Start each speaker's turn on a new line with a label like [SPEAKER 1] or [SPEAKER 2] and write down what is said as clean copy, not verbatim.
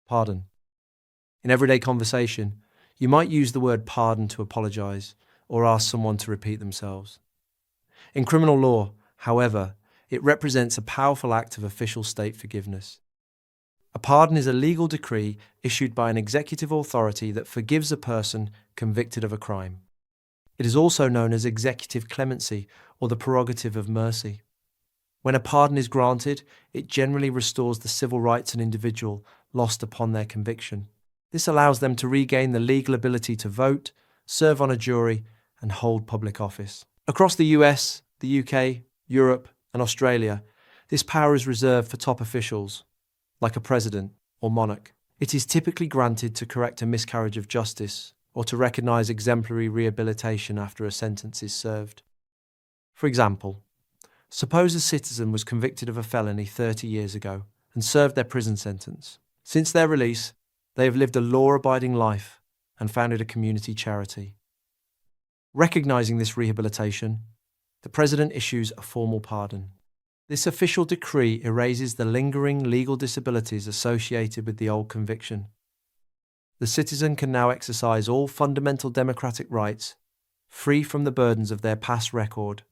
[SPEAKER 1] Pardon. In everyday conversation, you might use the word pardon to apologize or ask someone to repeat themselves. In criminal law, however, it represents a powerful act of official state forgiveness. A pardon is a legal decree issued by an executive authority that forgives a person convicted of a crime. It is also known as executive clemency or the prerogative of mercy. When a pardon is granted, it generally restores the civil rights of an individual lost upon their conviction. This allows them to regain the legal ability to vote, serve on a jury, and hold public office. Across the US, the UK, Europe, and Australia, this power is reserved for top officials, like a president or monarch. It is typically granted to correct a miscarriage of justice or to recognise exemplary rehabilitation after a sentence is served. For example, suppose a citizen was convicted of a felony 30 years ago and served their prison sentence. Since their release, they have lived a law-abiding life and founded a community charity. Recognising this rehabilitation, the President issues a formal pardon. This official decree erases the lingering legal disabilities associated with the old conviction. The citizen can now exercise all fundamental democratic rights, free from the burdens of their past record